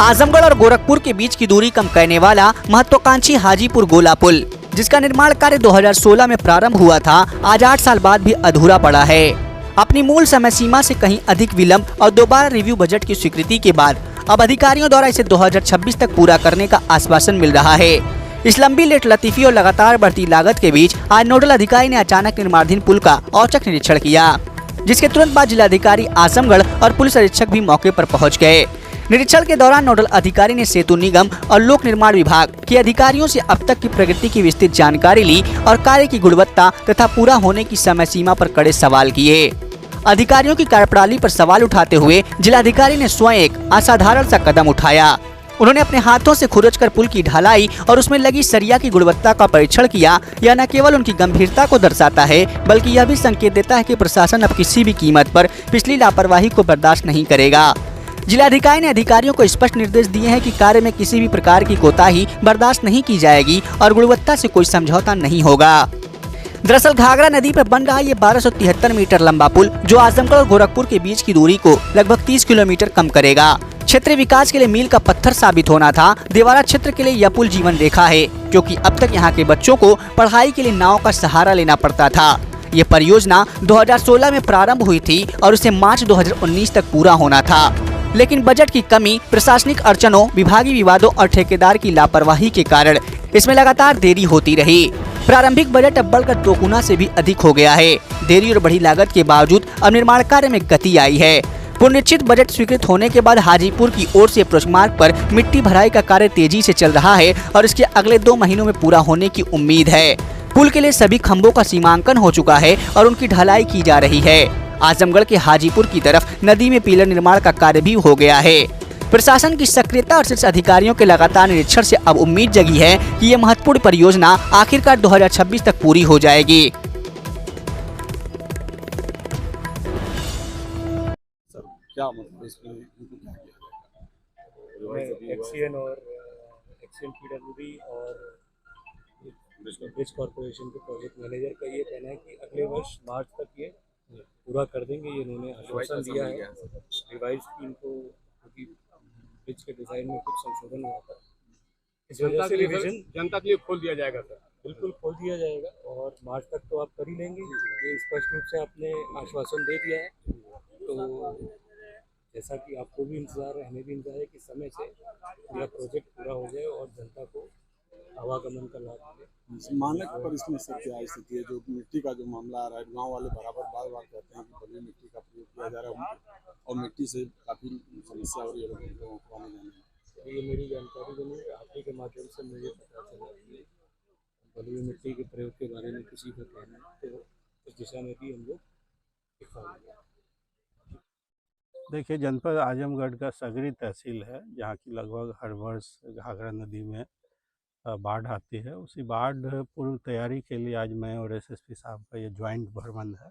आजमगढ़ और गोरखपुर के बीच की दूरी कम करने वाला महत्वाकांक्षी हाजीपुर गोला पुल, जिसका निर्माण कार्य 2016 में प्रारंभ हुआ था, आज 8 साल बाद भी अधूरा पड़ा है। अपनी मूल समय सीमा से कहीं अधिक विलंब और दोबारा रिव्यू बजट की स्वीकृति के बाद अब अधिकारियों द्वारा इसे 2026 तक पूरा करने का आश्वासन मिल रहा है। इस लंबी लेट लतीफी और लगातार बढ़ती लागत के बीच आज नोडल अधिकारी ने अचानक निर्माणाधीन पुल का औचक निरीक्षण किया, जिसके तुरंत बाद जिलाधिकारी आजमगढ़ और पुलिस अधीक्षक भी मौके पर पहुंच गए। निरीक्षण के दौरान नोडल अधिकारी ने सेतु निगम और लोक निर्माण विभाग के अधिकारियों से अब तक की प्रगति की विस्तृत जानकारी ली और कार्य की गुणवत्ता तथा पूरा होने की समय सीमा पर कड़े सवाल किए। अधिकारियों की कार्यप्रणाली पर सवाल उठाते हुए जिलाधिकारी ने स्वयं एक असाधारण सा कदम उठाया। उन्होंने अपने हाथों से खुरचकर पुल की ढलाई और उसमें लगी सरिया की गुणवत्ता का परीक्षण किया। यह न केवल उनकी गंभीरता को दर्शाता है, बल्कि यह भी संकेत देता है कि प्रशासन अब किसी भी कीमत पर पिछली लापरवाही को बर्दाश्त नहीं करेगा। जिलाधिकारी ने अधिकारियों को स्पष्ट निर्देश दिए हैं कि कार्य में किसी भी प्रकार की कोताही बर्दाश्त नहीं की जाएगी और गुणवत्ता से कोई समझौता नहीं होगा। दरअसल घाघरा नदी पर बन रहा ये 1273 मीटर लंबा पुल, जो आजमगढ़ और गोरखपुर के बीच की दूरी को लगभग 30 किलोमीटर कम करेगा, क्षेत्रीय विकास के लिए मील का पत्थर साबित होना था। देवारा क्षेत्र के लिए यह पुल जीवन रेखा है, क्योंकि अब तक यहाँ के बच्चों को पढ़ाई के लिए नाव का सहारा लेना पड़ता था। ये परियोजना 2016 में प्रारंभ हुई थी और उसे मार्च 2019 तक पूरा होना था, लेकिन बजट की कमी, प्रशासनिक अड़चनों, विभागीय विवादों और ठेकेदार की लापरवाही के कारण इसमें लगातार देरी होती रही। प्रारंभिक बजट अब बढ़कर 2 गुना से भी अधिक हो गया है। देरी और बढ़ी लागत के बावजूद अब निर्माण कार्य में गति आई है। पुनरीक्षित बजट स्वीकृत होने के बाद हाजीपुर की ओर से अप्रोच मार्ग पर मिट्टी भराई का कार्य तेजी से चल रहा है और इसके अगले 2 महीनों में पूरा होने की उम्मीद है। पुल के लिए सभी खंभों का सीमांकन हो चुका है और उनकी ढलाई की जा रही है। आजमगढ़ के हाजीपुर की तरफ नदी में पिलर निर्माण का कार्य भी हो गया है। प्रशासन की सक्रियता और शीर्ष अधिकारियों के लगातार निरीक्षण से अब उम्मीद जगी है कि ये महत्वपूर्ण परियोजना आखिरकार 2026 तक पूरी हो जाएगी। क्या मतलब इसमें इनको क्या किया जाएगा? एक्सीएन और एक्सीएन पीडब्ल्यूडी और ब्रिज कॉर्पोरेशन के प्रोजेक्ट मैनेजर का ये कहना है कि अगले वर्ष मार्च तक ये पूरा कर देंगे। ये इन्होंने आश्वासन दिया है। रिवाइज टीम को, क्योंकि ब्रिज के डिजाइन में कुछ संशोधन हुआ था, इस वजह से रिवीजन जनता के लिए खोल दिया जाएगा सर। बिल्कुल खोल दिया जाएगा और मार्च तक तो आप कर ही लेंगे, ये स्पष्ट रूप से आपने आश्वासन दे दिया है। तो जैसा कि आपको भी इंतजार है, हमें भी इंतजार है कि समय से पूरा प्रोजेक्ट पूरा हो जाए और जनता को आवागमन का लाभ मिले। मानक पर इसमें सर क्या स्थिति है? जो मिट्टी का जो मामला आ रहा है, गांव वाले बराबर बार कहते हैं कि बलुई मिट्टी का प्रयोग किया जा रहा है और मिट्टी से काफ़ी समस्या हो रही है लोगों को आने जाने में। ये मेरी जानकारी बनी, आप ही के माध्यम से मुझे पता चला कि बलुई मिट्टी के प्रयोग के बारे में किसी का कहना है, तो इस दिशा में भी हम लोग दिखाएंगे। देखिए, जनपद आजमगढ़ का सगरी तहसील है, जहाँ की लगभग हर वर्ष घाघरा नदी में बाढ़ आती है। उसी बाढ़ पूर्व तैयारी के लिए आज मैं और एसएसपी साहब का ये ज्वाइंट भ्रमण है,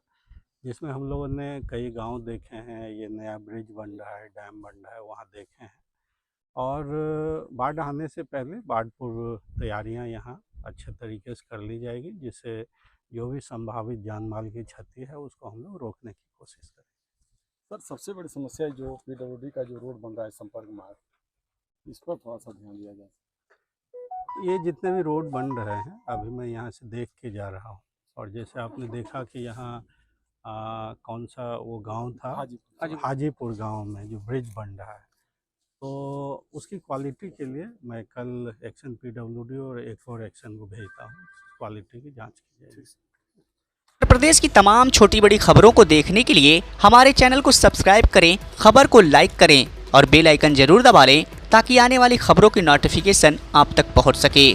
जिसमें हम लोगों ने कई गांव देखे हैं। ये नया ब्रिज बन रहा है, डैम बन रहा है, वहाँ देखे हैं। और बाढ़ आने से पहले बाढ़ पूर्व तैयारियां यहाँ अच्छे तरीके से कर ली जाएगी, जिससे जो भी संभावित जान माल की क्षति है उसको हम लोग रोकने की कोशिश करें। सर, सबसे बड़ी समस्या जो पीडब्ल्यूडी का जो रोड बन रहा है संपर्क मार्ग, इस पर थोड़ा सा ध्यान दिया जाए। ये जितने भी रोड बन रहे हैं, अभी मैं यहाँ से देख के जा रहा हूँ, और जैसे आपने देखा कि यहाँ कौन सा वो गांव था, हाजीपुर गांव में जो ब्रिज बन रहा है, तो उसकी क्वालिटी के लिए मैं कल एक्शन पीडब्ल्यूडी और एक और एक्शन को भेजता हूँ, क्वालिटी की जांच की जाएगी। उत्तर प्रदेश की तमाम छोटी बड़ी खबरों को देखने के लिए हमारे चैनल को सब्सक्राइब करें, खबर को लाइक करें और बेल आइकन जरूर दबा लें, ताकि आने वाली खबरों की नोटिफिकेशन आप तक पहुंच सके।